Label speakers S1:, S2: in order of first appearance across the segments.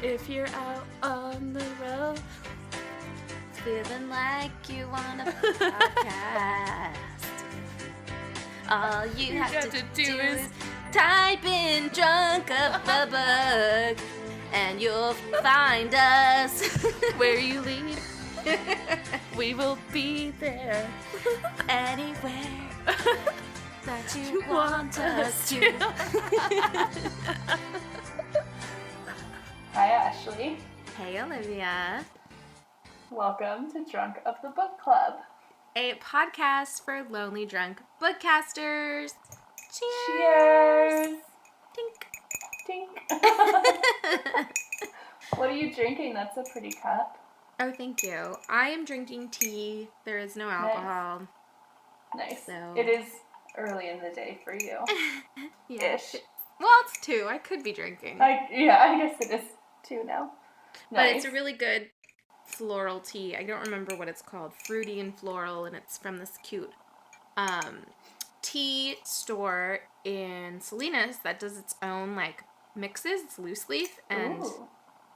S1: If you're out on the road,
S2: feeling like you want a podcast, all you have to do is type in Drunk of the Book, and you'll find us
S1: where you lead, we will be there.
S2: Anywhere that you want us to.
S3: Hi, Ashley.
S2: Hey, Olivia.
S3: Welcome to Drunk of the Book Club,
S2: a podcast for lonely drunk bookcasters. Cheers!
S3: Cheers!
S2: Tink.
S3: Tink. What are you drinking? That's a pretty cup.
S2: Oh, thank you. I am drinking tea. There is no alcohol.
S3: Nice.
S2: So.
S3: It is early in the day for you.
S2: Yeah.
S3: Ish.
S2: Well, it's 2. I could be drinking.
S3: I guess it is 2 now. Nice.
S2: But it's a really good floral tea. I don't remember what it's called. Fruity and floral, and it's from this cute tea store in Salinas that does its own, like, mixes. It's loose leaf, and...
S3: Ooh.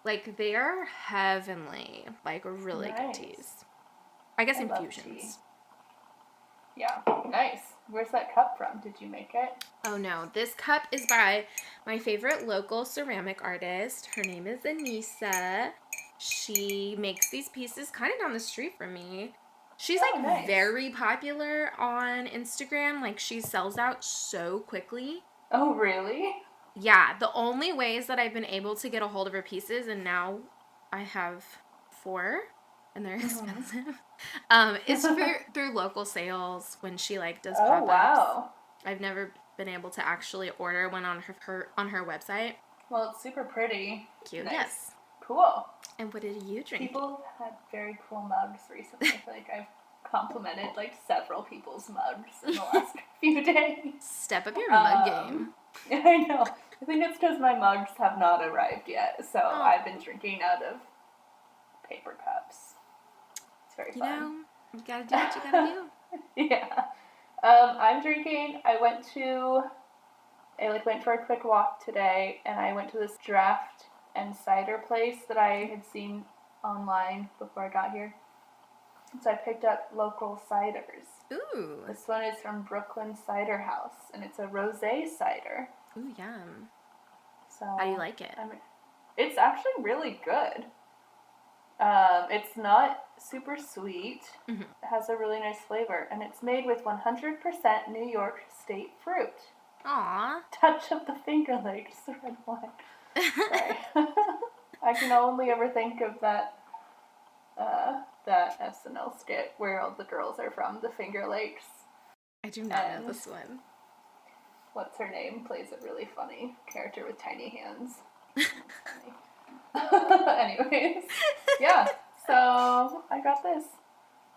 S2: Like, they are heavenly. Like, really
S3: Nice.
S2: good teas. I guess
S3: I love
S2: infusions.
S3: tea. Yeah, nice. Where's that cup from? Did you make it?
S2: Oh, no. This cup is by my favorite local ceramic artist. Her name is Anissa. She makes these pieces kind of down the street from me. She's,
S3: nice.
S2: very popular on Instagram. Like, she sells out so quickly.
S3: Oh, really?
S2: Yeah, the only ways that I've been able to get a hold of her pieces, and now I have 4, and they're expensive, is through local sales when she, does pop-ups.
S3: Oh, wow.
S2: I've never been able to actually order one on her website.
S3: Well, it's super pretty.
S2: Cute.
S3: Nice.
S2: Yes.
S3: Cool.
S2: And what did you drink?
S3: People had very cool mugs recently. I feel like I've complimented, several people's mugs in the last few days.
S2: Step up your mug game.
S3: I know. I think it's because my mugs have not arrived yet, so I've been drinking out of paper cups. It's very fun.
S2: You gotta do what you gotta do.
S3: Yeah. I'm drinking. I went for a quick walk today, and I went to this draft and cider place that I had seen online before I got here. So I picked up local ciders.
S2: Ooh.
S3: This one is from Brooklyn Cider House, and it's a rosé cider.
S2: Ooh, yum.
S3: So
S2: how do you like it?
S3: It's actually really good. It's not super sweet.
S2: Mm-hmm.
S3: It has a really nice flavor, and it's made with 100% New York State fruit.
S2: Aww.
S3: Touch of the Finger Lakes red wine. Sorry. I can only ever think of that SNL skit where all the girls are from the Finger Lakes.
S2: I do not know this one.
S3: What's her name? Plays a really funny character with tiny hands. Anyways, yeah. So I got this,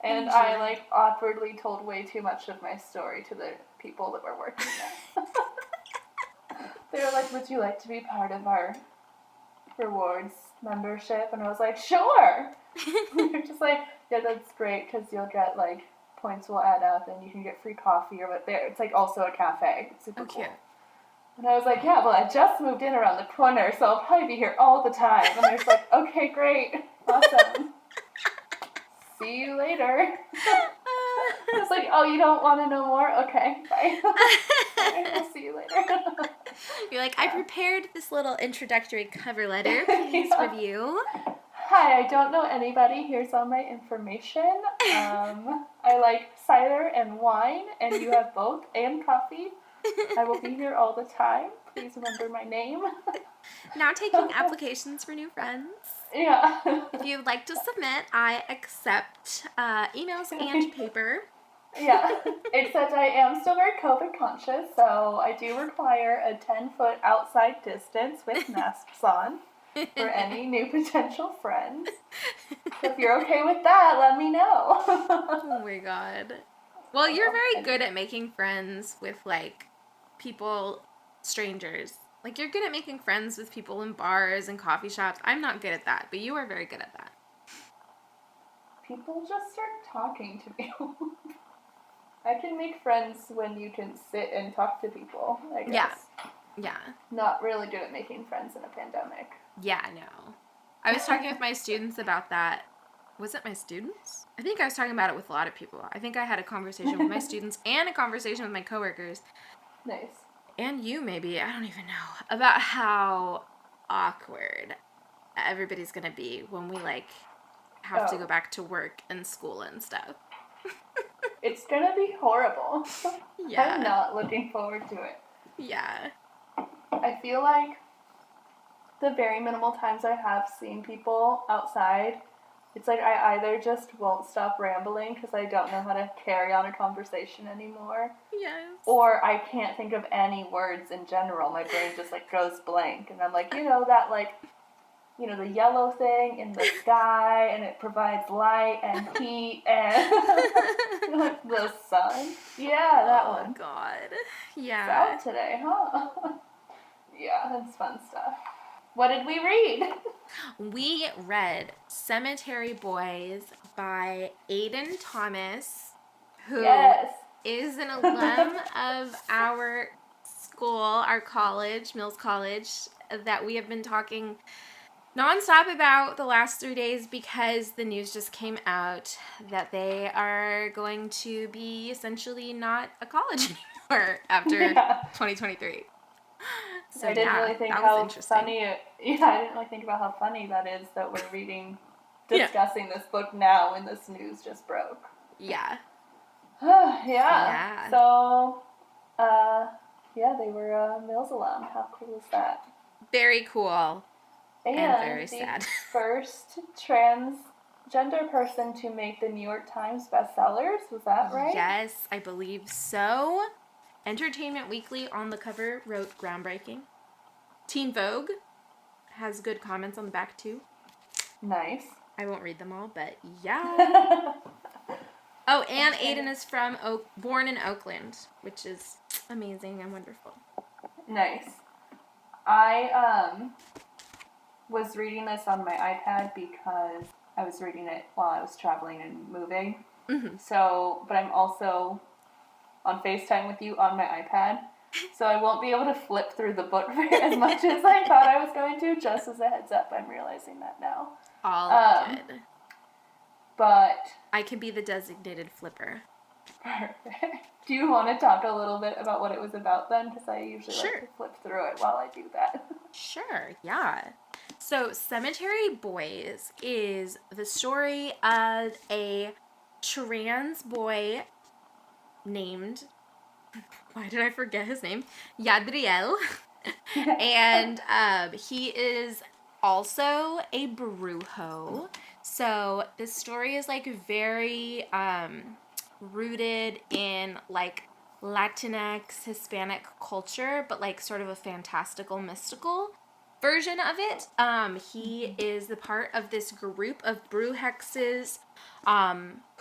S3: and I awkwardly told way too much of my story to the people that were working there. They were like, "Would you like to be part of our rewards membership?" And I was like, "Sure." We were just like, "Yeah, that's great because you'll get points will add up and you can get free coffee or what there. It's also a cafe. It's super cool." And I was like, "Yeah, well, I just moved in around the corner, so I'll probably be here all the time." And I was like, "Okay, great, awesome. See you later." I was like, "Oh, you don't want to know more? Okay, bye. I'll see you later."
S2: You're like, "I prepared this little introductory cover letter. Please review."
S3: "Hi, I don't know anybody. Here's all my information. I like cider and wine, and you have both, and coffee. I will be here all the time. Please remember my name."
S2: Now taking applications for new friends.
S3: Yeah.
S2: If you'd like to submit, I accept emails and paper.
S3: Yeah. Except I am still very COVID conscious, so I do require a 10-foot outside distance with masks on. For any new potential friends. So if you're okay with that, let me know.
S2: Oh my god. Well, you're very good at making friends with, people, strangers. You're good at making friends with people in bars and coffee shops. I'm not good at that, but you are very good at that.
S3: People just start talking to me. I can make friends when you can sit and talk to people, I guess.
S2: Yeah.
S3: Not really good at making friends in a pandemic.
S2: Yeah, no. I was talking with my students about that. Was it my students? I think I was talking about it with a lot of people. I think I had a conversation with my students and a conversation with my coworkers.
S3: Nice.
S2: And you, maybe. I don't even know. About how awkward everybody's going to be when we, like, have to go back to work and school and stuff.
S3: It's going to be horrible.
S2: Yeah.
S3: I'm not looking forward to it.
S2: Yeah.
S3: I feel like the very minimal times I have seen people outside, it's like I either just won't stop rambling because I don't know how to carry on a conversation anymore.
S2: Yes.
S3: Or I can't think of any words in general. My brain just, like, goes blank. And I'm like, that, like, the yellow thing in the sky, and it provides light and heat and the sun. Yeah, that one.
S2: Oh, God. Yeah.
S3: It's out today, huh? Yeah, that's fun stuff. What did we read?
S2: We read Cemetery Boys by Aiden Thomas, who is an alum of our school, our college, Mills College, that we have been talking nonstop about the last 3 days because the news just came out that they are going to be essentially not a college anymore after 2023. So
S3: I didn't really think how funny I didn't really think about how funny that is that we're discussing this book now when this news just broke.
S2: Yeah.
S3: Yeah. So, they were a Mills alum. How cool is that?
S2: Very cool. And very sad.
S3: First transgender person to make the New York Times bestsellers. Was that right?
S2: Yes, I believe so. Entertainment Weekly on the cover wrote groundbreaking. Teen Vogue has good comments on the back too.
S3: Nice.
S2: I won't read them all, but yeah. Oh, and Aiden is born in Oakland, which is amazing and wonderful.
S3: Nice. I was reading this on my iPad because I was reading it while I was traveling and moving.
S2: Mm-hmm.
S3: So, but I'm also on FaceTime with you on my iPad. So I won't be able to flip through the book as much as I thought I was going to. Just as a heads up, I'm realizing that now.
S2: All good.
S3: But
S2: I can be the designated flipper.
S3: Perfect. Do you want to talk a little bit about what it was about then? Because I usually like to flip through it while I do that.
S2: Sure, yeah. So Cemetery Boys is the story of a trans boy named, why did I forget his name? Yadriel. And he is also a brujo. So this story is like very rooted in like Latinx, Hispanic culture, but like sort of a fantastical, mystical version of it. He is the part of this group of brujexes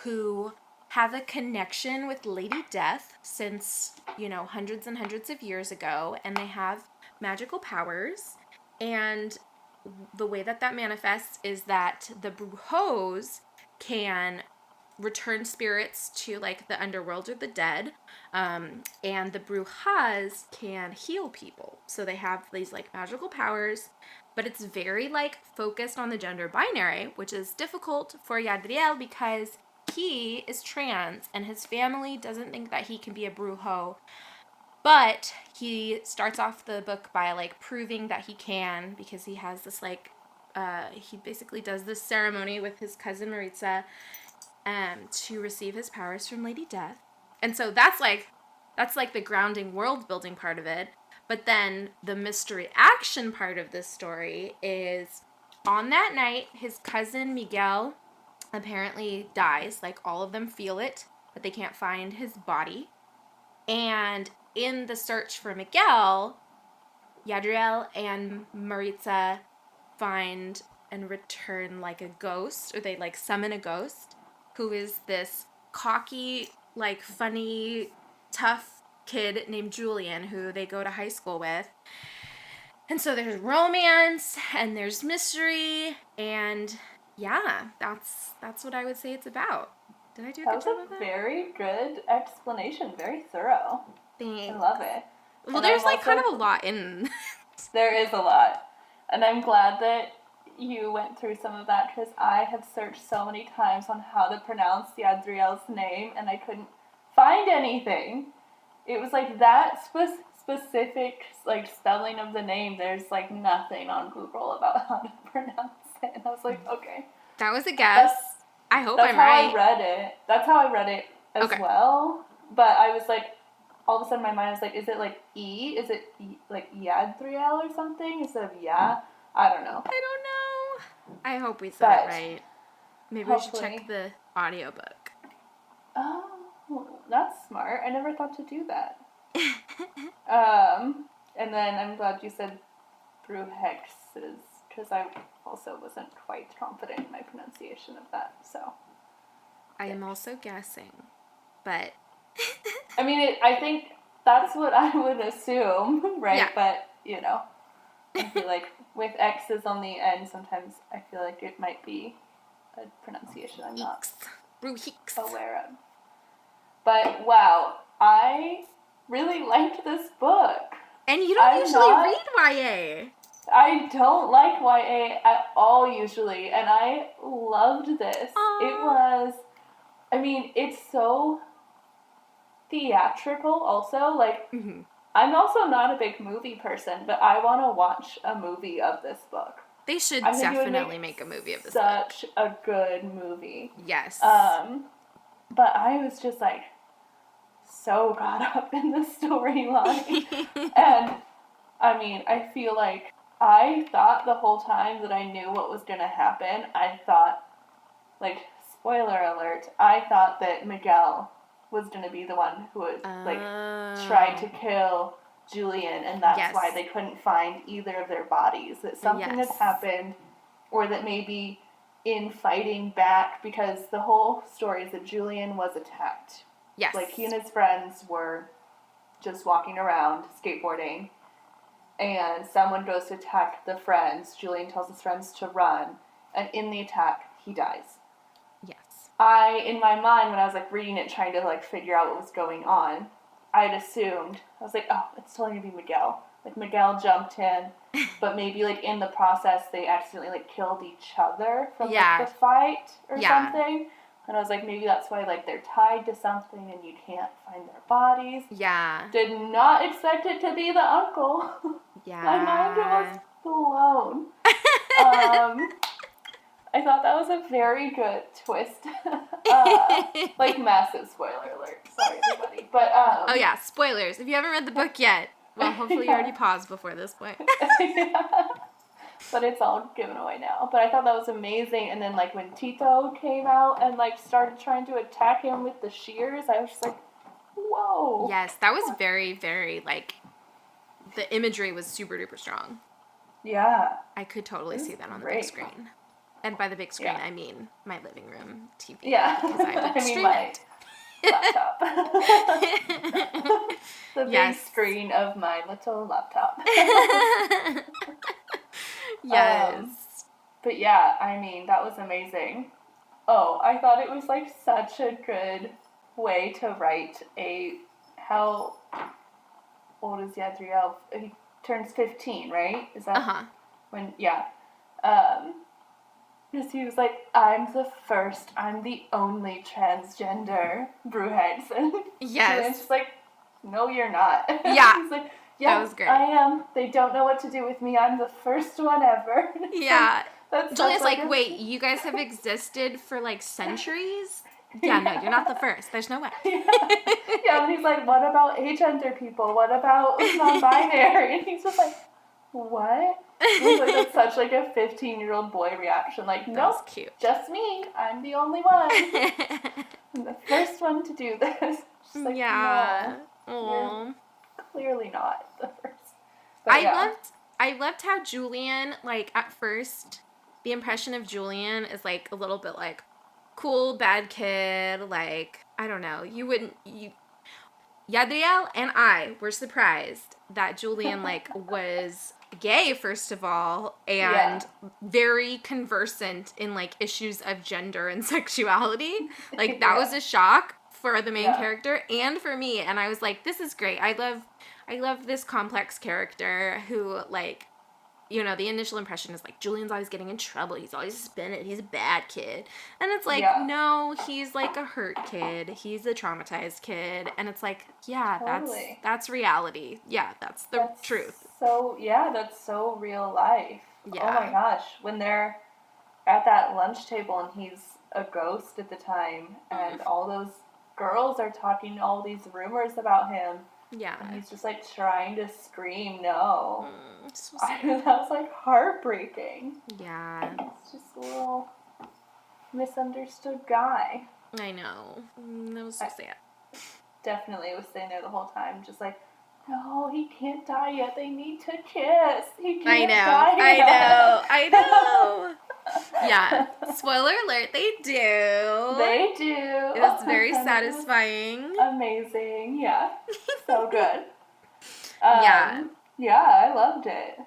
S2: who have a connection with Lady Death since, hundreds and hundreds of years ago, and they have magical powers. And the way that manifests is that the brujos can return spirits to like the underworld or the dead, and the brujas can heal people. So they have these like magical powers, but it's very like focused on the gender binary, which is difficult for Yadriel because he is trans and his family doesn't think that he can be a brujo. But he starts off the book by like proving that he can, because he has this like he basically does this ceremony with his cousin Maritza to receive his powers from Lady Death. And so that's like the grounding world building part of it. But then the mystery action part of this story is on that night, his cousin Miguel apparently dies. Like all of them feel it, but they can't find his body. And in the search for Miguel, Yadriel and Maritza find and return like a ghost, or they like summon a ghost, who is this cocky, like funny, tough kid named Julian, who they go to high school with. And so there's romance and there's mystery, and yeah, that's what I would say it's about. Did I do a good job of that?
S3: That was a very good explanation, very thorough.
S2: Thanks.
S3: I love it.
S2: Well, and there's like kind of a lot in.
S3: There is a lot. And I'm glad that you went through some of that because I have searched so many times on how to pronounce Yadriel's name and I couldn't find anything. It was like that specific like spelling of the name. There's like nothing on Google about how to pronounce it. And I was like, okay.
S2: That was a guess. I hope I'm
S3: That's
S2: right.
S3: how I read it. That's how I read it as well. But I was like, all of a sudden my mind was like, is it like E? Is it like Yadriel or something instead of Ya? I don't know.
S2: I don't know. I hope we said it right. Maybe we should check the audiobook.
S3: Oh, that's smart. I never thought to do that. And then I'm glad you said Brewhexes, because I also wasn't quite confident in my pronunciation of that, so.
S2: I am also guessing, but.
S3: I mean, I think that's what I would assume, right? Yeah. But, you know, I feel like with X's on the end, sometimes I feel like it might be a pronunciation I'm not aware of. But, wow, I really liked this book.
S2: And you don't usually read YA.
S3: I don't like YA at all usually, and I loved this.
S2: Aww.
S3: It was, I mean, it's so theatrical also. Like, I'm also not a big movie person, but I want to watch a movie of this book.
S2: They should definitely make a movie of this book.
S3: Such a good movie.
S2: Yes.
S3: But I was just like so caught up in the storyline. And I mean, I feel like I thought the whole time that I knew what was going to happen. I thought, like, spoiler alert, I thought that Miguel was going to be the one who was, like, tried to kill Julian, and that's why they couldn't find either of their bodies. That something had happened, or that maybe in fighting back, because the whole story is that Julian was attacked.
S2: Yes.
S3: Like, he and his friends were just walking around, skateboarding, and someone goes to attack the friends. Julian tells his friends to run, and in the attack, he dies.
S2: Yes.
S3: In my mind, when I was, like, reading it, trying to, like, figure out what was going on, I'd assumed, I was like, oh, it's totally gonna be Miguel. Like, Miguel jumped in, but maybe, like, in the process, they accidentally, like, killed each other from, like, the fight or something. And I was like, maybe that's why, like, they're tied to something and you can't find their bodies.
S2: Yeah.
S3: Did not expect it to be the uncle.
S2: Yeah.
S3: My mind was blown. I thought that was a very good twist. Like, massive spoiler alert. Sorry, everybody. But,
S2: oh, yeah, spoilers. If you haven't read the book yet, well, hopefully you already paused before this point.
S3: But it's all given away now. But I thought that was amazing. And then, like, when Tito came out and, like, started trying to attack him with the shears, I was just like, whoa.
S2: Yes, that was very, very, like, the imagery was super duper strong.
S3: Yeah.
S2: I could totally see that on the big screen. And by the big screen, I mean my living room TV.
S3: Yeah.
S2: Because I would stream
S3: my
S2: it.
S3: laptop. The big screen of my little laptop.
S2: Yes.
S3: But yeah, I mean, that was amazing. Oh, I thought it was, like, such a good way to write how old is Yadriel? He turns 15, right? Is that when, because he was like, I'm the only transgender Brewhead.
S2: Yes.
S3: And it's just like, no, you're not.
S2: Yeah.
S3: He's like, yeah,
S2: that was great.
S3: I am. They don't know what to do with me. I'm the first one ever.
S2: Yeah.
S3: That's
S2: Julia's like, wait, you guys have existed for, like, centuries? Yeah, no, you're not the first. There's no way.
S3: Yeah, and he's like, what about agender people? What about non-binary? And he's just like, what? He's like, that's such, like, a 15-year-old boy reaction. Like, nope,
S2: cute.
S3: Just me. I'm the only one. I'm the first one to do this. Just like, no, you're clearly not the first. But
S2: I loved how Julian, like, at first, the impression of Julian is, like, a little bit, like, cool, bad kid, like, I don't know, Yadriel and I were surprised that Julian, like, was gay, first of all, and very conversant in, like, issues of gender and sexuality. Like, that was a shock for the main character and for me, and I was like, this is great. I love this complex character who, like, you know, the initial impression is like, Julian's always getting in trouble. He's always spinning. He's a bad kid. And it's like,
S3: Yeah.
S2: no, he's like a hurt kid. He's a traumatized kid. And it's like, yeah,
S3: Totally.
S2: that's reality. Yeah, that's the truth.
S3: So, yeah, that's so real life.
S2: Yeah.
S3: Oh my gosh. When they're at that lunch table and he's a ghost at the time and all those girls are talking all these rumors about him.
S2: Yeah.
S3: And he's just like trying to scream no.
S2: So
S3: That was like heartbreaking.
S2: yeah.
S3: It's just a little misunderstood guy.
S2: I know. That was so sad.
S3: Definitely was sitting there the whole time, just like, no, he can't die yet. They need to kiss. He can't die yet.
S2: I know. Yeah. Spoiler alert, they do.
S3: They do.
S2: It was very satisfying.
S3: Amazing. Yeah. So good.
S2: Yeah.
S3: Yeah, I loved it.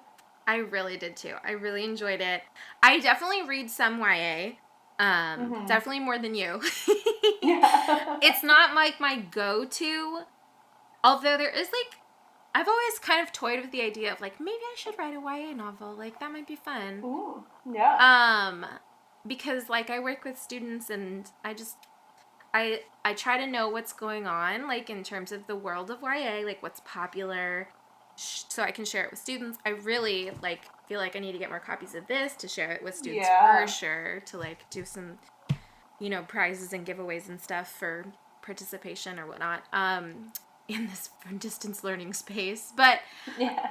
S2: I really did too. I really enjoyed it. I definitely read some YA. Definitely more than you.
S3: Yeah.
S2: It's not like my go-to. Although there is like, I've always kind of toyed with the idea of like, maybe I should write a YA novel. Like, that might be fun.
S3: Ooh, yeah.
S2: Because like I work with students and I try to know what's going on, like in terms of the world of YA, like what's popular, so I can share it with students. I really like feel like I need to get more copies of this to share it with students for sure, to like do some, you know, prizes and giveaways and stuff for participation or whatnot. In this distance learning space. But
S3: yeah.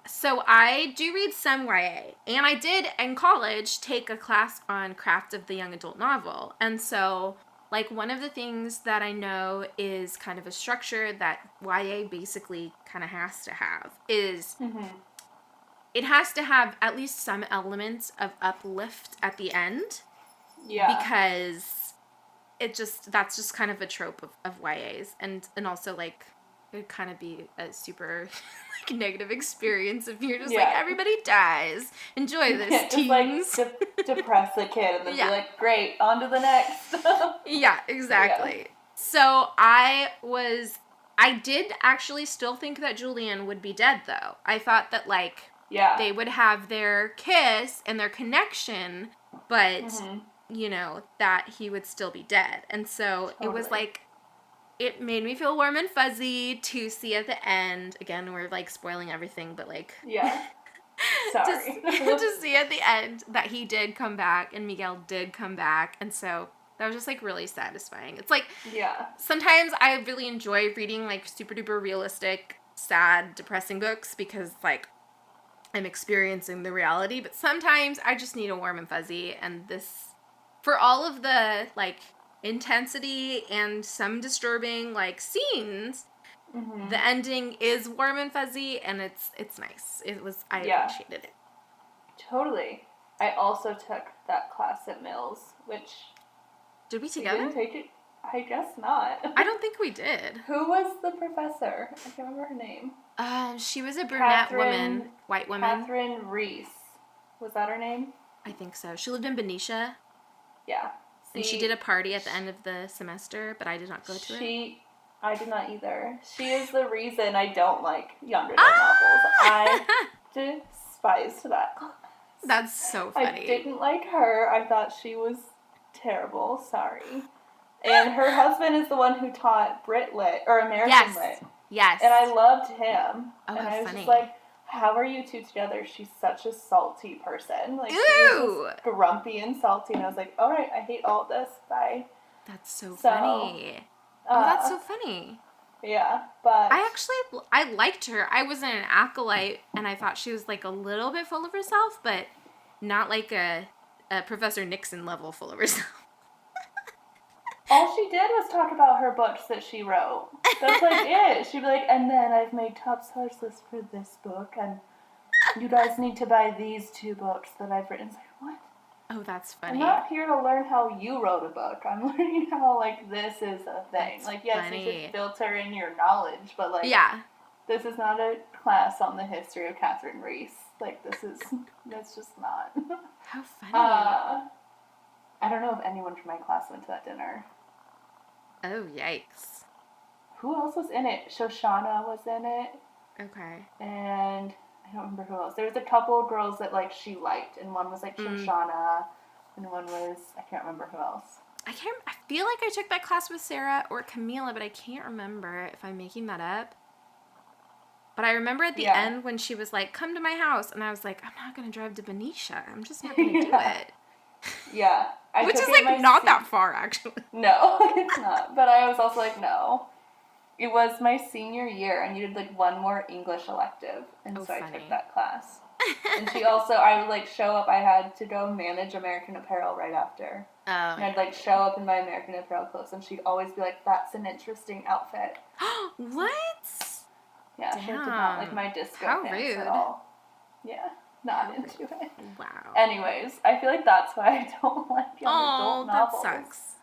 S2: So I do read some YA, and I did in college take a class on craft of the young adult novel. And so like one of the things that I know is kind of a structure that YA basically kind of has to have is it has to have at least some elements of uplift at the end.
S3: Yeah.
S2: Because that's just kind of a trope of YAs, and also like it would kind of be a super like negative experience if you're just like, everybody dies. Enjoy this, teens.
S3: Just like depress the kid and then be like, great, on to the next.
S2: Yeah, exactly. Yeah. So I did actually still think that Julian would be dead though. I thought that like they would have their kiss and their connection, but you know, that he would still be dead. And so it was like, it made me feel warm and fuzzy to see at the end. Again, we're like spoiling everything, but like,
S3: sorry.
S2: to see at the end that he did come back and Miguel did come back. And so that was just like really satisfying. It's like, sometimes I really enjoy reading like super duper realistic, sad, depressing books because like I'm experiencing the reality, but sometimes I just need a warm and fuzzy, and this, for all of the like intensity and some disturbing like scenes, the ending is warm and fuzzy, and it's nice. I appreciated it.
S3: Totally. I also took that class at Mills, which
S2: did we together?
S3: Didn't take it. I guess not.
S2: I don't think we did.
S3: Who was the professor? I can't remember her name.
S2: She was a brunette woman, white woman.
S3: Catherine Reese. Was that her name?
S2: I think so. She lived in Benicia.
S3: Yeah.
S2: And she did a party at the end of the semester, but I did not go to it.
S3: I did not either. She is the reason I don't like young adult novels. I despised that class.
S2: That's so funny.
S3: I didn't like her. I thought she was terrible. Sorry. And her husband is the one who taught Brit Lit, or American Lit.
S2: Yes.
S3: And I loved him.
S2: Oh,
S3: and I was
S2: funny.
S3: just like, how are you two together? She's such a salty person. Like,
S2: Ew!
S3: she was just grumpy and salty. And I was like, all right, I hate all this. Bye.
S2: That's so funny. That's so funny.
S3: Yeah, but
S2: I liked her. I wasn't an acolyte, and I thought she was like a little bit full of herself, but not like a Professor Nixon level full of herself.
S3: All she did was talk about her books that she wrote. That's like it. She'd be like, and then I've made top sellers list for this book, and you guys need to buy these 2 books that I've written. It's like, what?
S2: Oh, that's funny.
S3: I'm not here to learn how you wrote a book. I'm learning how, like, this is a thing.
S2: That's
S3: like, yes,
S2: funny.
S3: you should filter in your knowledge, but, like, this is not a class on the history of Catherine Reese. Like, that's just not.
S2: How funny.
S3: I don't know if anyone from my class went to that dinner.
S2: Oh, yikes.
S3: Who else was in it? Shoshana was in it.
S2: Okay.
S3: And I I don't remember who else. There was a couple of girls that, like, she liked, and one was, like, Shoshana, and one was, I can't remember who else.
S2: I feel like I took that class with Sarah or Camila, but I can't remember if I'm making that up. But I remember at the end when she was like, come to my house, and I was like, I'm not going to drive to Benicia. I'm just not going to do it.
S3: Yeah.
S2: Which is, like, not that far, actually.
S3: No, it's not. But I was also like, no. It was my senior year, and you did, like, one more English elective, and so
S2: funny.
S3: I took that class. And she also, I would, like, show up, I had to go manage American Apparel right after.
S2: Oh.
S3: And I'd, like, show up in my American Apparel clothes, and she'd always be like, that's an interesting outfit.
S2: What?
S3: Yeah, she did not like my disco pants at all. Yeah, not into it.
S2: Wow.
S3: Anyways, I feel like that's why I don't like young adult novels.
S2: That sucks.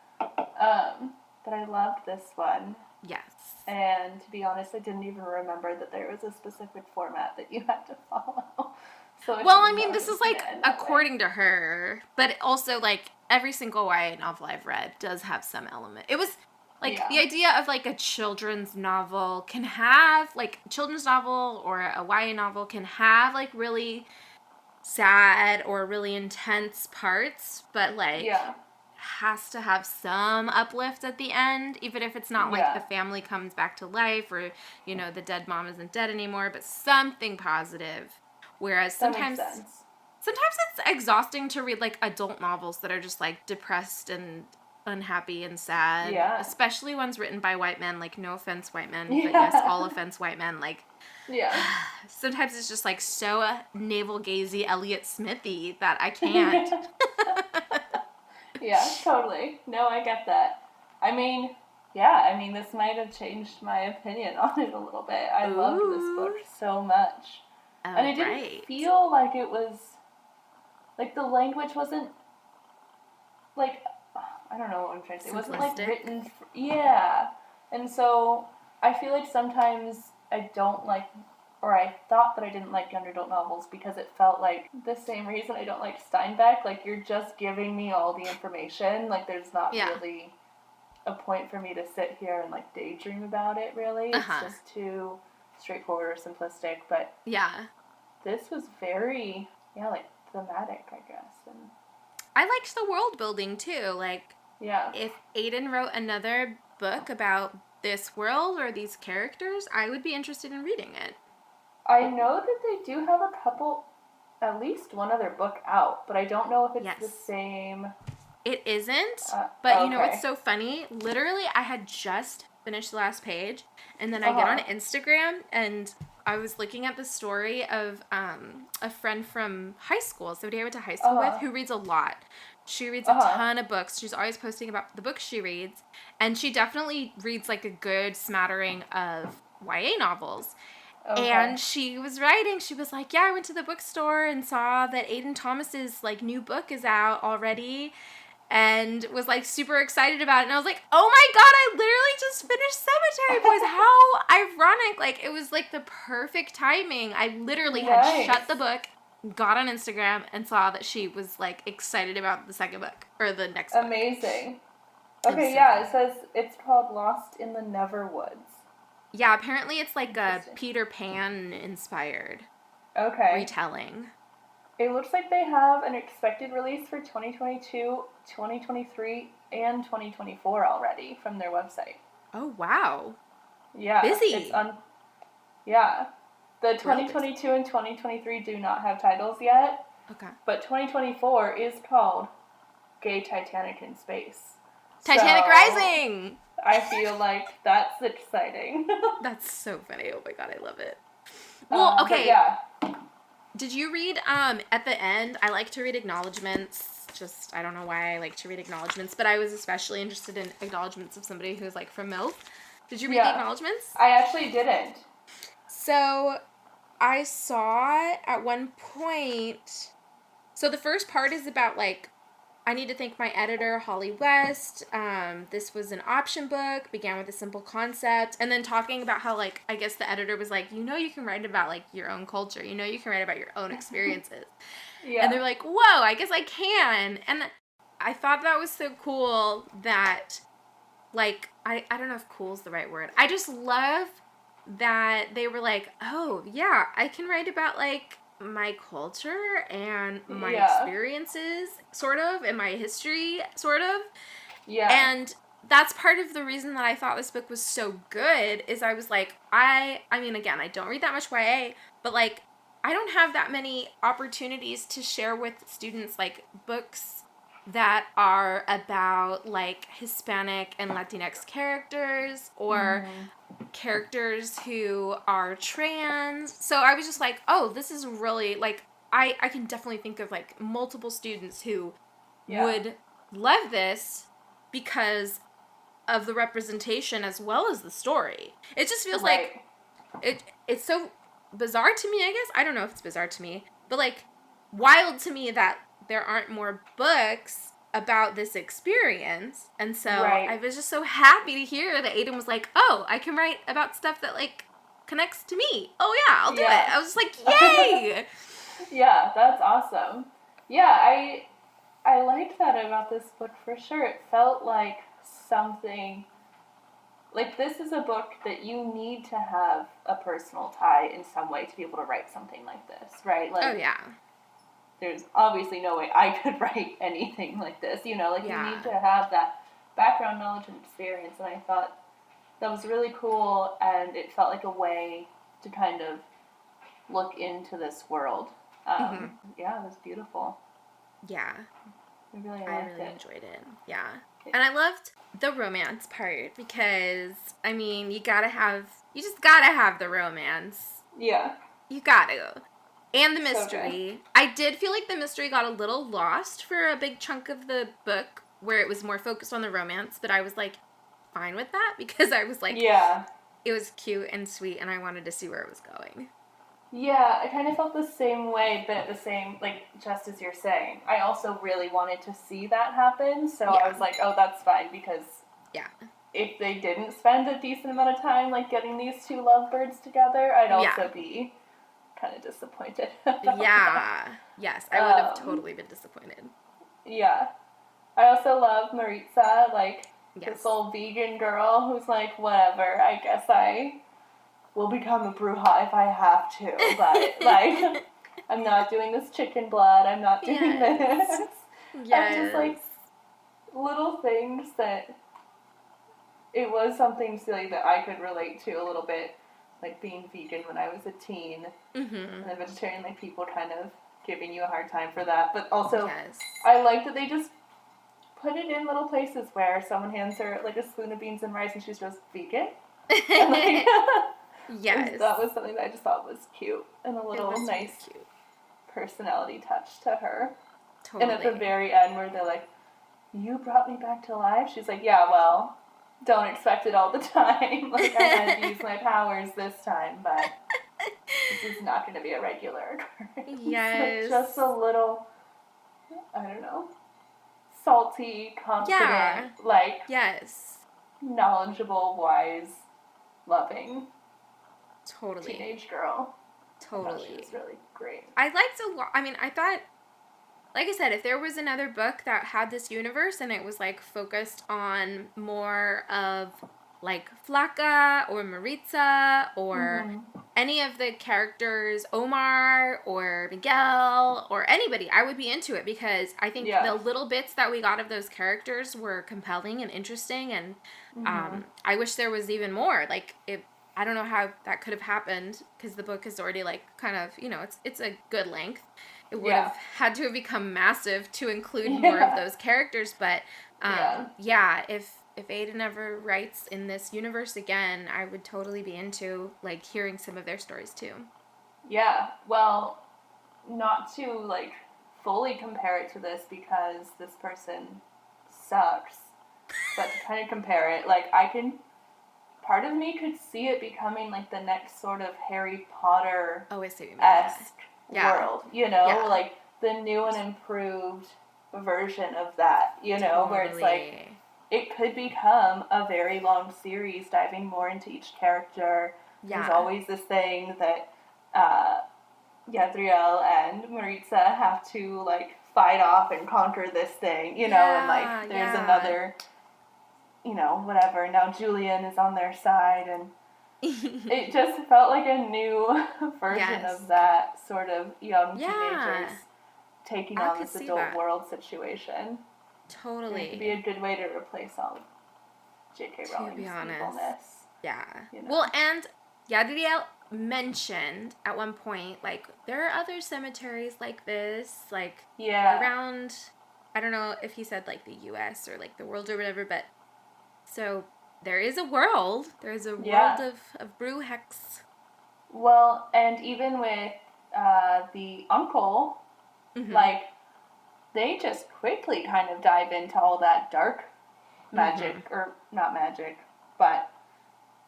S3: But I loved this one.
S2: Yes.
S3: And to be honest, I didn't even remember that there was a specific format that you had to follow. So
S2: well, I mean, this is, like, according to her, but also, like, every single YA novel I've read does have some element. It was... Like, the idea of, like, a children's novel can have, like, children's novel or a YA novel can have, like, really sad or really intense parts, but, like, has to have some uplift at the end, even if it's not, like, the family comes back to life or, you know, the dead mom isn't dead anymore, but something positive. Whereas sometimes it's exhausting to read, like, adult novels that are just, like, depressed and unhappy and sad, especially ones written by white men, like, no offense white men, but yes, all offense white men, like, sometimes it's just, like, so navel-gazy Elliot Smithy that I can't.
S3: Yeah, totally. No, I get that. I mean, this might have changed my opinion on it a little bit. I loved this book so much. And it didn't feel like it was, like, the language wasn't, like, I don't know what I'm trying to say. It wasn't, like, written... And so, I feel like sometimes I don't like... Or I thought that I didn't like young adult novels because it felt like the same reason I don't like Steinbeck. Like, you're just giving me all the information. Like, there's not really a point for me to sit here and, like, daydream about it, really. It's just too straightforward or simplistic. But this was very, like, thematic, I guess. And
S2: I liked the world building, too. Like, if Aiden wrote another book about this world or these characters, I would be interested in reading it.
S3: I know that they do have a couple, at least one other book out, but I don't know if it's the same.
S2: It isn't, but you know what's so funny? Literally, I had just finished the last page, and then I get on Instagram, and I was looking at the story of a friend from high school, somebody I went to high school with, who reads a lot. She reads a ton of books. She's always posting about the books she reads, and she definitely reads, like, a good smattering of YA novels. And she was writing, she was like, I went to the bookstore and saw that Aiden Thomas's, like, new book is out already, and was, like, super excited about it. And I was like, oh my god, I literally just finished Cemetery Boys. How ironic. Like, it was, like, the perfect timing. I literally had shut the book, got on Instagram, and saw that she was, like, excited about the second book, or the next book.
S3: Amazing. Okay, it says it's called Lost in the Neverwoods.
S2: Yeah, apparently it's, like, a Peter Pan-inspired retelling.
S3: It looks like they have an expected release for 2022, 2023, and 2024 already from their website.
S2: Oh, wow.
S3: Yeah.
S2: Busy.
S3: It's The 2022 and 2023 do not have titles yet.
S2: Okay.
S3: But 2024 is called Gay Titanic in Space.
S2: Titanic Rising!
S3: I feel like that's exciting.
S2: That's so funny. Oh my god, I love it. Well, okay. Did you read, at the end, I like to read acknowledgements. Just, I don't know why I like to read acknowledgements, but I was especially interested in acknowledgements of somebody who's, like, from MILF. Did you read the acknowledgements?
S3: I actually didn't.
S2: So, I saw at one point, so the first part is about, like, I need to thank my editor, Holly West. This was an option book, began with a simple concept, and then talking about how, like, I guess the editor was like, you know, you can write about, like, your own culture. You know, you can write about your own experiences. And they're like, whoa, I guess I can. And I thought that was so cool that, like, I don't know if cool is the right word. I just love that they were like, oh, yeah, I can write about, like, my culture and my experiences, sort of, and my history, sort of.
S3: Yeah.
S2: And that's part of the reason that I thought this book was so good, is I was like, I mean, again, I don't read that much YA, but, like, I don't have that many opportunities to share with students, like, books that are about, like, Hispanic and Latinx characters, or characters who are trans. So I was just like, oh, this is really, like, I can definitely think of, like, multiple students who would love this because of the representation as well as the story. It just feels like it's so bizarre to me, I guess. I don't know if it's bizarre to me, but, like, wild to me that there aren't more books about this experience. And so I was just so happy to hear that Aiden was like, oh, I can write about stuff that, like, connects to me. Oh, yeah, I'll do it. I was just like, yay!
S3: Yeah, that's awesome. Yeah, I liked that about this book for sure. It felt like something, like, this is a book that you need to have a personal tie in some way to be able to write something like this, right? Like,
S2: oh, yeah.
S3: There's obviously no way I could write anything like this, you know, like, you need to have that background knowledge and experience, and I thought that was really cool, and it felt like a way to kind of look into this world. Yeah, it was beautiful.
S2: Yeah.
S3: I really
S2: enjoyed it. Yeah. And I loved the romance part because, I mean, you just gotta have the romance.
S3: Yeah.
S2: You gotta. And the mystery. So I did feel like the mystery got a little lost for a big chunk of the book where it was more focused on the romance, but I was, like, fine with that because I was like, it was cute and sweet and I wanted to see where it was going.
S3: Yeah, I kind of felt the same way, but at the same, like, just as you're saying. I also really wanted to see that happen, so I was like, oh, that's fine, because if they didn't spend a decent amount of time, like, getting these two lovebirds together, I'd also be kind of disappointed.
S2: Yes, I would have totally been disappointed.
S3: Yeah. I also love Maritza, like, this old vegan girl who's like, whatever, I guess I will become a bruja if I have to, but, like, I'm not doing this chicken blood, I'm not doing this.
S2: Yes.
S3: I'm just, like, little things that, it was something silly that I could relate to a little bit, like, being vegan when I was a teen, and the vegetarian, like, people kind of giving you a hard time for that, but also, I like that they just put it in little places where someone hands her, like, a spoon of beans and rice, and she's just vegan, and, like, that was something that I just thought was cute, and a little nice personality touch to her. Totally. And at the very end where they're like, you brought me back to life? She's like, yeah, well, don't expect it all the time. Like, I had to use my powers this time, but this is not going to be a regular occurrence.
S2: Yes.
S3: Just a little, I don't know, salty, confident, like, knowledgeable, wise, loving teenage girl.
S2: Totally.
S3: She was really great.
S2: I liked a lot. I mean, I thought, like I said, if there was another book that had this universe and it was, like, focused on more of, like, Flaca or Maritza or any of the characters, Omar or Miguel or anybody, I would be into it because I think the little bits that we got of those characters were compelling and interesting, and I wish there was even more. Like, I don't know how that could have happened because the book is already, like, kind of, you know, it's a good length. It would have had to have become massive to include more of those characters, but if Aiden ever writes in this universe again, I would totally be into, like, hearing some of their stories too.
S3: Yeah, well, not to, like, fully compare it to this because this person sucks, but to kind of compare it, like, part of me could see it becoming, like, the next sort of Harry Potter-esque world, you know? Like, the new and improved version of that, you know? Where it's, like, it could become a very long series, diving more into each character. There's always this thing that Yadriel and Maritza have to, like, fight off and conquer this thing, you know? And, like, there's another, you know, whatever. Now Julian is on their side, and it just felt like a new version
S2: Yes.
S3: of that sort of young
S2: Yeah.
S3: teenagers taking
S2: I
S3: on
S2: could
S3: this
S2: see
S3: adult
S2: that.
S3: world situation.
S2: Totally.
S3: It could be a good way to replace all of J.K.
S2: To
S3: Rowling's
S2: be honest.
S3: evilness.
S2: Yeah.
S3: You know.
S2: Well, and Yadriel mentioned at one point, like, there are other cemeteries like this, like,
S3: Yeah.
S2: around, I don't know if he said, like, the U.S. or, like, the world or whatever, but, so, there is a world. There's a world of brew hex.
S3: Well, and even with the uncle, like, they just quickly kind of dive into all that dark magic, or not magic, but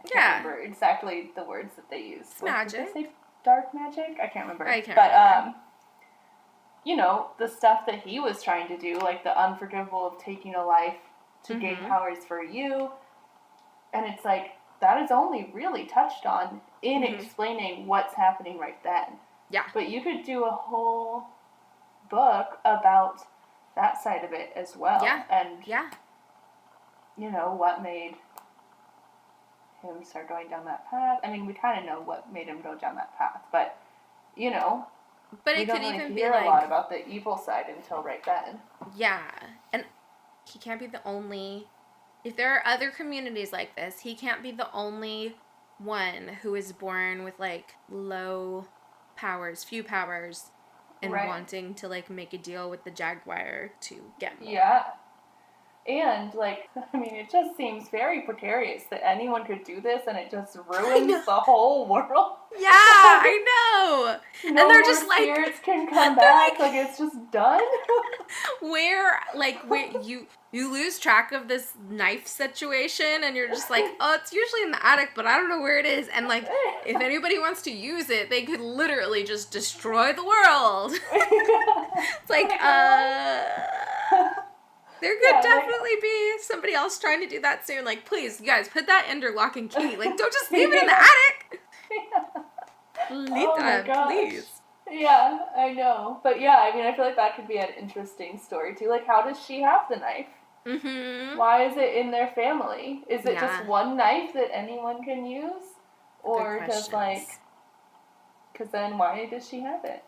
S3: I can't remember exactly the words that they use.
S2: It's magic.
S3: Did they say dark magic? I can't remember.
S2: I can't remember.
S3: You know, the stuff that he was trying to do, like the unforgivable of taking a life to gain powers for you, and it's like, that is only really touched on in explaining what's happening right then.
S2: Yeah.
S3: But you could do a whole book about that side of it as well.
S2: Yeah.
S3: And,
S2: yeah.
S3: you know, what made him start going down that path. I mean, we kind of know what made him go down that path, but, you know,
S2: but
S3: we
S2: it
S3: don't
S2: could
S3: really
S2: even be
S3: hear
S2: like,
S3: a lot about the evil side until right then.
S2: Yeah. And he can't be the only... If there are other communities like this, he can't be the only one who is born with, like, low powers, few powers, and wanting to, like, make a deal with the Jaguar to get more.
S3: Yeah. And, like, I mean, it just seems very precarious that anyone could do this and it just ruins the whole world.
S2: Yeah, I know.
S3: No
S2: and they're
S3: more
S2: just like,
S3: spirits can come back. Like, it's just done.
S2: where you lose track of this knife situation, and you're just like, oh, it's usually in the attic, but I don't know where it is. And like, if anybody wants to use it, they could literally just destroy the world. It's like, there could definitely be somebody else trying to do that soon. Like, please, you guys, put that under lock and key. Like, don't just leave it in the attic. Lita, please.
S3: Yeah, I know. But yeah, I mean, I feel like that could be an interesting story too. Like, how does she have the knife? Why is it in their family? Is it just one knife that anyone can use? Or does, like, because then why does she have it?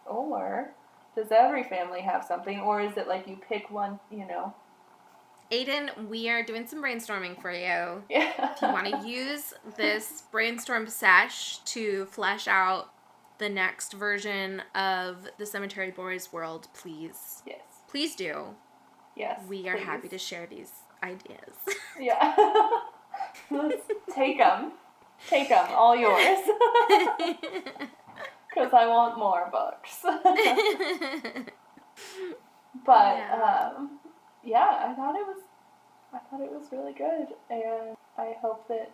S3: Or does every family have something? Or is it like you pick one, you know?
S2: Aiden, we are doing some brainstorming for you.
S3: Yeah.
S2: If you want to use this brainstorm sesh to flesh out the next version of the Cemetery Boys world, please.
S3: Yes.
S2: Please do.
S3: Yes.
S2: We are happy to share these ideas.
S3: Yeah. Let's take them. Take them. All yours. Because I want more books. But, yeah, I thought it was really good, and I hope that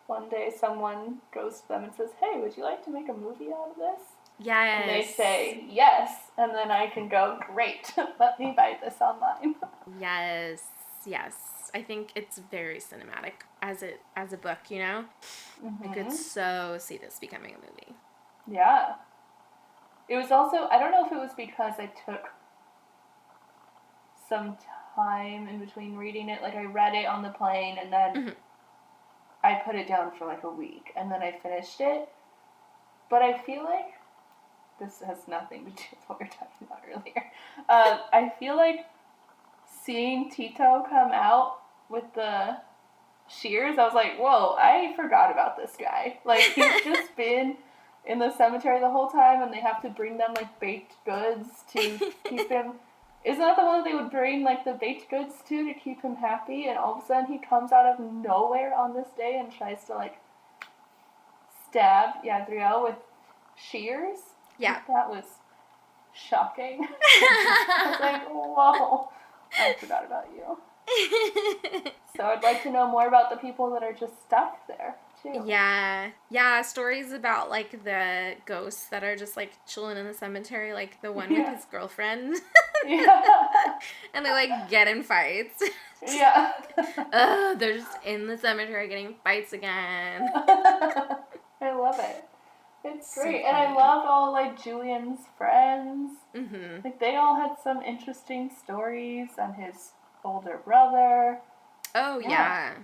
S3: one day someone goes to them and says, hey, would you like to make a movie out of this?
S2: Yes.
S3: And they say, yes, and then I can go, great, let me buy this online.
S2: Yes. I think it's very cinematic as a book, you know? I could so see this becoming a movie.
S3: Yeah. It was also, I don't know if it was because I took some time in between reading it. Like, I read it on the plane, and then I put it down for, like, a week, and then I finished it. But I feel like, this has nothing to do with what we were talking about earlier. I feel like seeing Tito come out with the shears, I was like, whoa, I forgot about this guy. Like, he's just been in the cemetery the whole time, and they have to bring them, like, baked goods to keep him... Isn't that the one that they would bring, like, the baked goods to keep him happy? And all of a sudden he comes out of nowhere on this day and tries to, like, stab Yadriel with shears?
S2: Yeah.
S3: That was shocking. I was like, whoa, I forgot about you. So I'd like to know more about the people that are just stuck there, too.
S2: Yeah, stories about, like, the ghosts that are just, like, chilling in the cemetery, like the one with his girlfriend. And they, like, get in fights.
S3: Yeah.
S2: They're just in the cemetery getting fights again.
S3: I love it. It's great. And I loved all, like, Julian's friends. Like, they all had some interesting stories, and his older brother.
S2: Oh, yeah.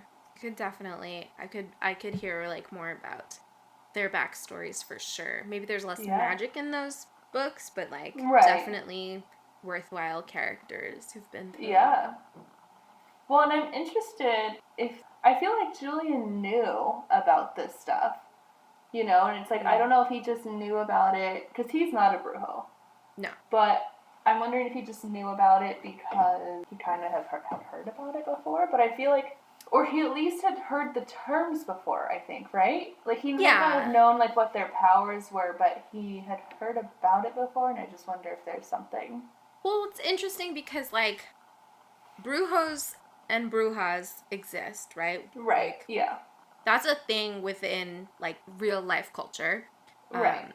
S2: Could definitely, I could hear, like, more about their backstories for sure. Maybe there's less magic in those books, but, like, definitely worthwhile characters who've been through.
S3: Yeah. Well, and I'm interested if, I feel like Julian knew about this stuff, you know, and it's like, I don't know if he just knew about it, because he's not a brujo.
S2: No.
S3: But I'm wondering if he just knew about it because he kind of had heard about it before, but I feel like, or he at least had heard the terms before, I think, right? Like, he might not have known, like, what their powers were, but he had heard about it before, and I just wonder if there's something.
S2: Well, it's interesting because, like, brujos and brujas exist, right?
S3: Right,
S2: like,
S3: yeah.
S2: That's a thing within, like, real life culture.
S3: Right.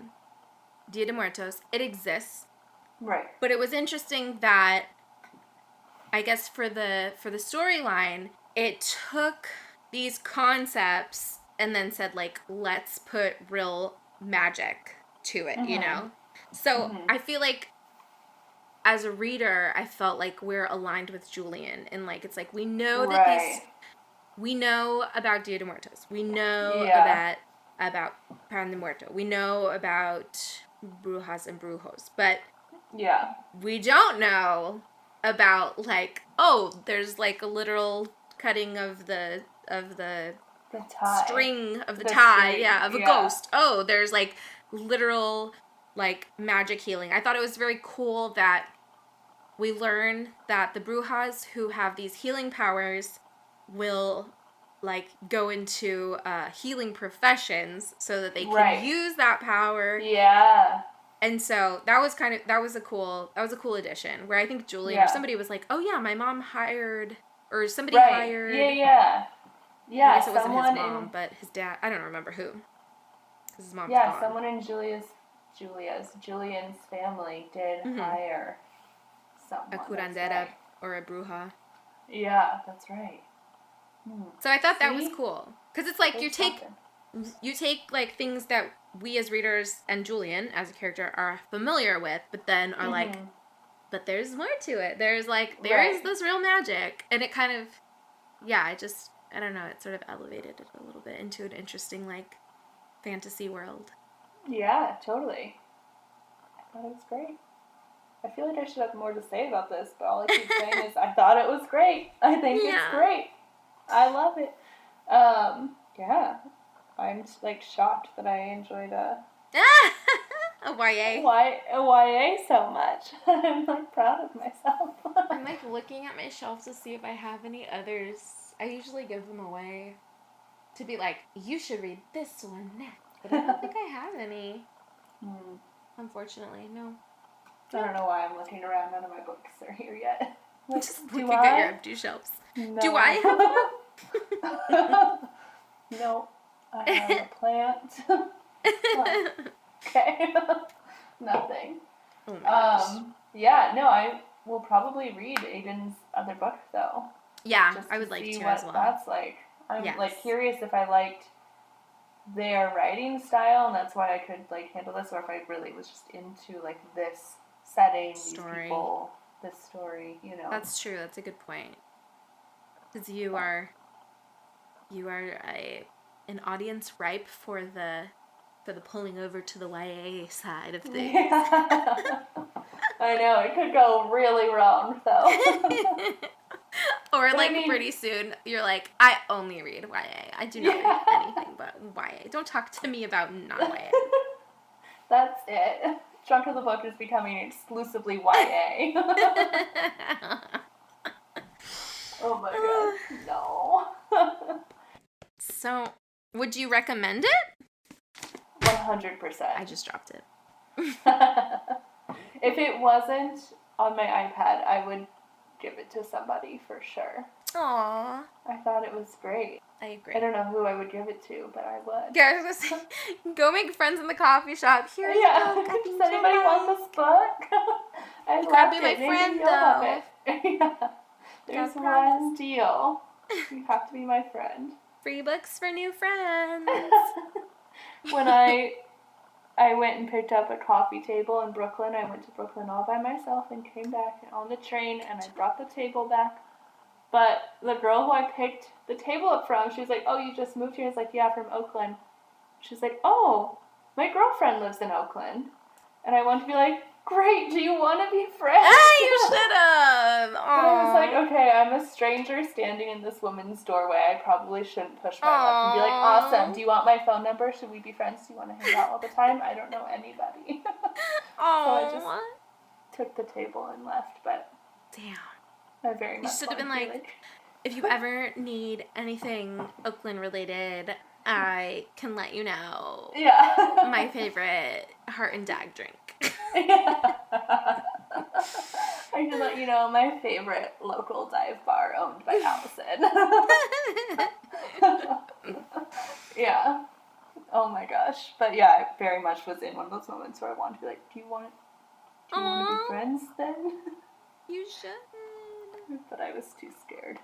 S2: Dia de Muertos, it exists.
S3: Right.
S2: But it was interesting that, I guess for the storyline, it took these concepts and then said, like, let's put real magic to it, you know? So I feel like as a reader, I felt like we're aligned with Julian, and, like, it's like, we know that we know about Dia de Muertos. We know about Pan de Muerto. We know about brujas and brujos. But we don't know about, like, oh, there's, like, a literal cutting of the
S3: tie.
S2: String of the tie, of a ghost. Oh, there's, like, literal, like, magic healing. I thought it was very cool that we learn that the brujas who have these healing powers will, like, go into healing professions so that they can use that power.
S3: Yeah.
S2: And so that was a cool addition, where I think Julian or somebody was like, oh yeah, my mom hired, or somebody hired.
S3: Yeah.
S2: I guess it wasn't his mom, but his dad. I don't remember who. Because his mom's gone.
S3: Someone in Julian's family did hire someone.
S2: A curandera or a bruja.
S3: Yeah, that's right.
S2: So I thought that was cool. Because it's like, you take, like, things that we as readers and Julian as a character are familiar with, but then are like, but there's more to it. There's, like, there is this real magic. And it kind of, I don't know, it sort of elevated it a little bit into an interesting, like, fantasy world.
S3: Yeah, totally. I thought it was great. I feel like I should have more to say about this, but all I keep saying is I thought it was great. I think it's great. I love it. I'm, like, shocked that I enjoyed a
S2: YA.
S3: A YA so much. I'm, like, proud of myself.
S2: I'm, like, looking at my shelf to see if I have any others. I usually give them away to be like, you should read this one next. But I don't think I have any. Unfortunately, no.
S3: I don't know why I'm looking around. None of my books are here yet. Like,
S2: just looking at your empty shelves.
S3: No.
S2: Do I have one?
S3: No. I have a plant. Okay. Nothing.
S2: Oh my gosh.
S3: I will probably read Aiden's other book, though.
S2: Yeah,
S3: just
S2: I would like to
S3: see
S2: as
S3: what
S2: well.
S3: That's like. I'm like curious if I liked their writing style, and that's why I could, like, handle this, or if I really was just into, like, this setting,
S2: story.
S3: These people, this story, you know.
S2: That's true. That's a good point. Because you are an audience ripe for the pulling over to the YA side of things.
S3: Yeah. I know, it could go really wrong, though.
S2: Or, like, pretty soon, you're like, I only read YA. I do not read anything but YA. Don't talk to me about non-YA.
S3: That's it. Chunk of the book is becoming exclusively YA. Oh my god, no.
S2: So, would you recommend it?
S3: 100%.
S2: I just dropped it.
S3: If it wasn't on my iPad, I would give it to somebody for sure.
S2: Aww.
S3: I thought it was great.
S2: I agree.
S3: I don't know who I would give it to, but I would.
S2: Yeah, I was gonna say, go make friends in the coffee shop. Here's a book.
S3: Does anybody want this book? I
S2: gotta be my friend, though.
S3: Yeah. There's one deal. You have to be my friend.
S2: Free books for new friends.
S3: When I went and picked up a coffee table in Brooklyn. I went to Brooklyn all by myself and came back on the train, and I brought the table back But the girl who I picked the table up from, she was like, oh, you just moved here? I was like, yeah, from Oakland. She's like, oh, my girlfriend lives in Oakland. And I wanted to be like, great, do you want to be friends?
S2: You should have.
S3: But I was like, okay, I'm a stranger standing in this woman's doorway. I probably shouldn't push my luck and be like, awesome, do you want my phone number? Should we be friends? Do you want to hang out all the time? I don't know anybody. So I just took the table and left, but
S2: damn.
S3: I very much
S2: You should have been
S3: wanted to
S2: like, if you ever need anything Oakland related, I can let you know.
S3: Yeah.
S2: My favorite heart and dag drink.
S3: Yeah. I can let you know my favorite local dive bar owned by Allison. Yeah. Oh my gosh. But yeah, I very much was in one of those moments where I wanted to be like, do you want to be friends then?
S2: You should.
S3: But I was too scared.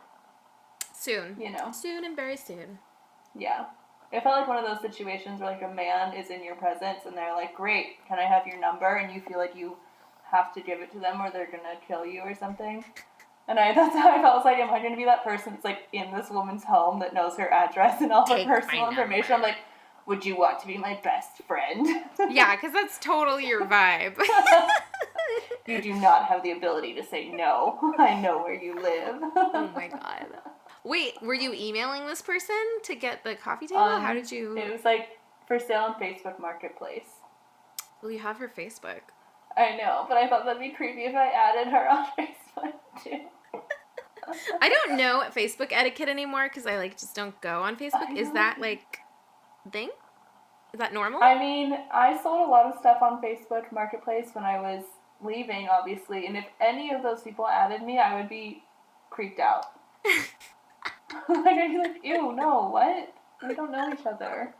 S2: Soon.
S3: You know.
S2: Soon and very soon.
S3: Yeah. I felt like one of those situations where, like, a man is in your presence and they're like, great, can I have your number? And you feel like you have to give it to them or they're going to kill you or something. And that's how I felt. I was like, am I going to be that person that's, like, in this woman's home that knows her address and all her personal information? I'm like, would you want to be my best friend?
S2: Yeah, because that's totally your vibe.
S3: You do not have the ability to say no. I know where you live.
S2: Oh my god. Wait, were you emailing this person to get the coffee table? How did you...
S3: It was, like, for sale on Facebook Marketplace.
S2: Well, you have her Facebook.
S3: I know, but I thought that'd be creepy if I added her on Facebook, too.
S2: I don't know Facebook etiquette anymore because I, like, just don't go on Facebook. Is that, like, thing? Is that normal?
S3: I mean, I sold a lot of stuff on Facebook Marketplace when I was leaving, obviously, and if any of those people added me, I would be creeped out. Like, I'd be like, ew, no, what? We don't know each other.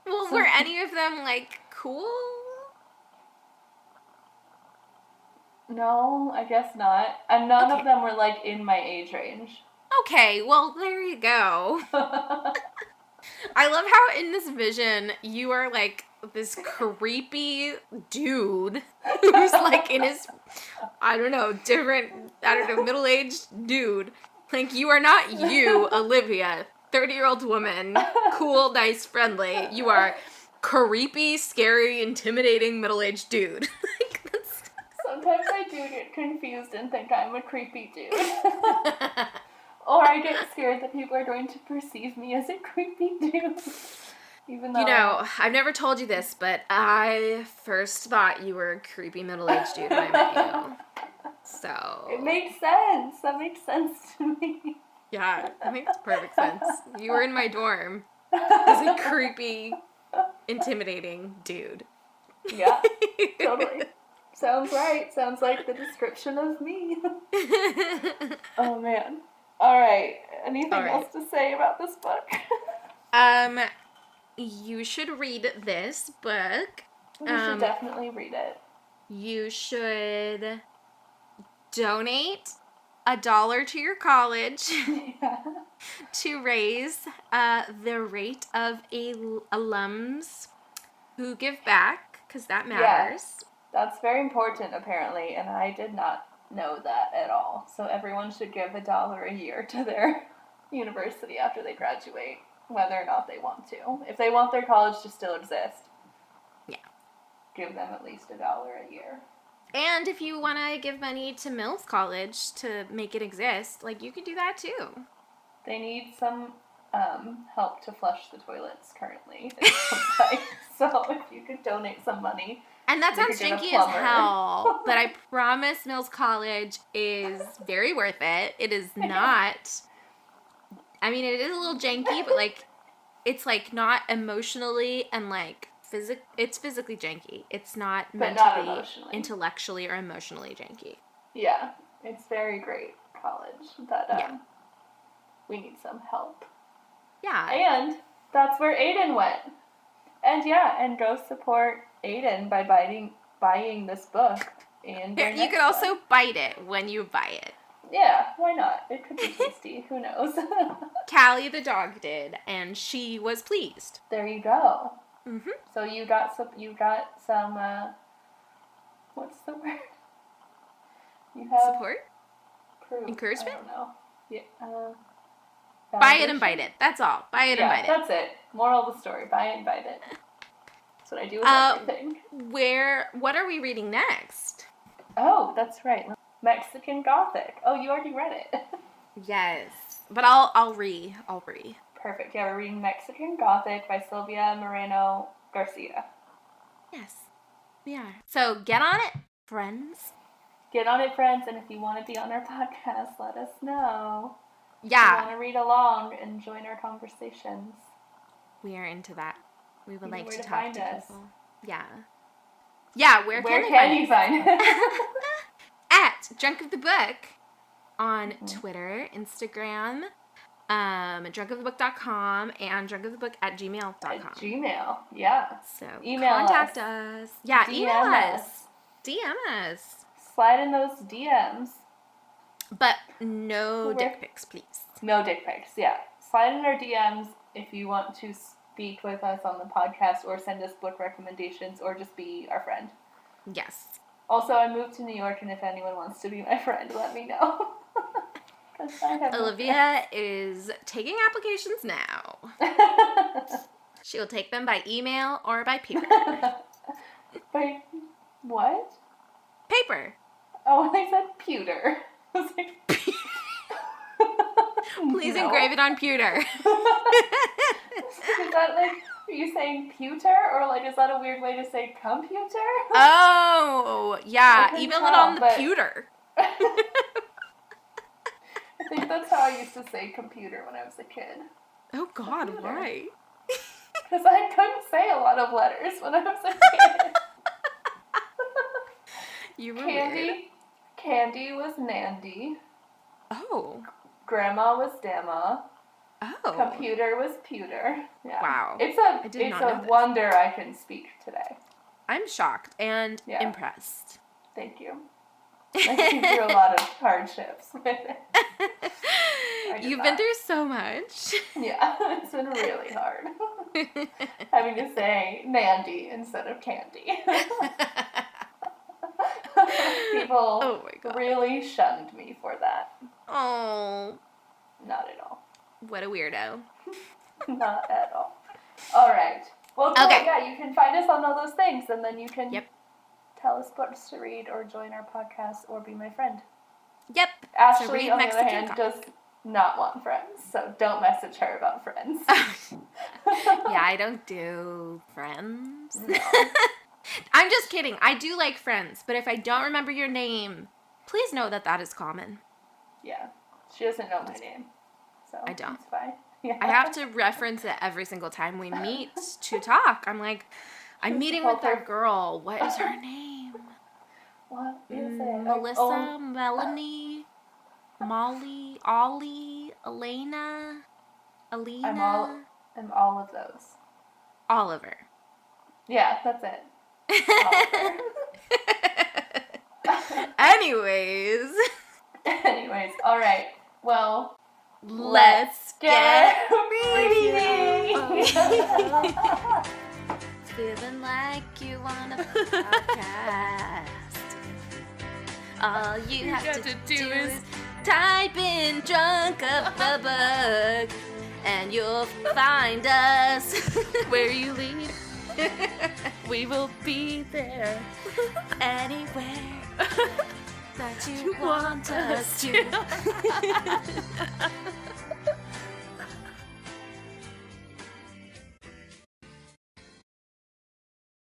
S2: Well, were any of them, like, cool?
S3: No, I guess not. And none of them were, like, in my age range.
S2: Okay, well, there you go. I love how in this vision, you are, like, this creepy dude who's, like, in his, middle-aged dude. Like, you are not you, Olivia, 30-year-old woman, cool, nice, friendly. You are creepy, scary, intimidating middle-aged dude. Like, that's...
S3: Sometimes I do get confused and think I'm a creepy dude. Or I get scared that people are going to perceive me as a creepy dude. Even though...
S2: You know, I've never told you this, but I first thought you were a creepy middle-aged dude when I met you. So...
S3: It makes sense. That makes sense to me.
S2: Yeah, that makes perfect sense. You were in my dorm as a creepy, intimidating dude.
S3: Yeah, totally. Sounds right. Sounds like the description of me. Oh, man. All right. Anything else to say about this book?
S2: You should read this book.
S3: You should definitely read it.
S2: You should donate $1 to your college to raise the rate of alums who give back, because that matters.
S3: Yes, that's very important, apparently, and I did not know that at all. So everyone should give $1 a year to their university after they graduate, whether or not they want to. If they want their college to still exist, give them at least $1 a year.
S2: And if you want to give money to Mills College to make it exist, like, you could do that too.
S3: They need some help to flush the toilets currently. So if you could donate some money.
S2: And that sounds janky as hell, but I promise Mills College is very worth it. It is not, I mean, it is a little janky, but, like, it's, like, not emotionally and, like, it's physically janky. It's not mentally, not intellectually, or emotionally janky. Yeah,
S3: it's very great college, but we need some help.
S2: Yeah.
S3: And that's where Aiden went. And go support Aiden by buying this book. And
S2: you could also bite it when you buy it.
S3: Yeah, why not? It could be tasty. Who knows?
S2: Callie the dog did, and she was pleased.
S3: There you go.
S2: Mm-hmm.
S3: So you got some what's the word? You have
S2: support?
S3: proof.
S2: Encouragement?
S3: I don't know. Yeah.
S2: Buy it and bite it. That's all. Buy it and bite it.
S3: That's it. Moral of the story. Buy it and bite it. That's what I do with everything.
S2: What are we reading next?
S3: Oh, that's right. Mexican Gothic. Oh, you already read it.
S2: Yes. But I'll re.
S3: Perfect. Yeah, we're reading Mexican Gothic by Sylvia Moreno-Garcia.
S2: Yes. We are. So get on it, friends.
S3: Get on it, friends, and if you want to be on our podcast, let us know.
S2: Yeah.
S3: If you want to read along and join our conversations.
S2: We are into that. We would like to talk
S3: find
S2: to
S3: us.
S2: people. Yeah. Yeah, where can
S3: you find us?
S2: At Drunk of the Book on Twitter, Instagram, drunkofthebook.com, and drunkofthebook@gmail.com.
S3: At Gmail, yeah.
S2: So
S3: email
S2: contact us. Yeah, email us. DM us.
S3: Slide in those DMs.
S2: But no dick pics, please.
S3: No dick pics, yeah. Slide in our DMs if you want to speak with us on the podcast or send us book recommendations or just be our friend.
S2: Yes.
S3: Also, I moved to New York, and if anyone wants to be my friend, let me know.
S2: Olivia is taking applications now. She will take them by email or by paper.
S3: By what?
S2: Paper.
S3: Oh, I said pewter. I was like,
S2: please engrave it on pewter.
S3: Is that like, are you saying pewter, or like, is that a weird way to say computer?
S2: Oh, yeah, email it on the pewter.
S3: I think that's how I used to say computer when I was a kid.
S2: Oh God, computer. Why?
S3: Because I couldn't say a lot of letters when I was a kid.
S2: You were weird.
S3: Candy was Nandy.
S2: Oh. Grandma
S3: was Damma.
S2: Oh.
S3: Computer was pewter. Yeah.
S2: Wow.
S3: It's a wonder I can speak today.
S2: I'm shocked and impressed.
S3: Thank you. I've been through a lot of hardships with it.
S2: You've been through so much.
S3: Yeah, it's been really hard. Having to say Nandy instead of Candy. People really shunned me for that.
S2: Oh.
S3: Not at all.
S2: What a weirdo.
S3: Not at all. All right. Well, cool. Yeah, you can find us on all those things, and then you can tell us books to read or join our podcast or be my friend.
S2: Yep.
S3: Ashley, on the other hand, does not want friends, so don't message her about friends.
S2: Yeah, I don't do friends.
S3: No.
S2: I'm just kidding. I do like friends, but if I don't remember your name, please know that is common.
S3: Yeah. She doesn't know my name, so
S2: I don't.
S3: It's fine. Yeah.
S2: I have to reference it every single time we meet to talk. I'm like, I'm meeting with that girl. What is her name?
S3: What is it?
S2: Melissa, Melanie, Molly, Ollie, Elena, Alina.
S3: I'm all of those.
S2: Oliver.
S3: Yeah, that's it.
S2: Anyways,
S3: all right. Well,
S2: let's get reading. Feeling like you want a podcast. All you have to do is type in Drunk of the Book, and you'll find us
S1: where you lead. We will be there.
S2: Anywhere that you want us to.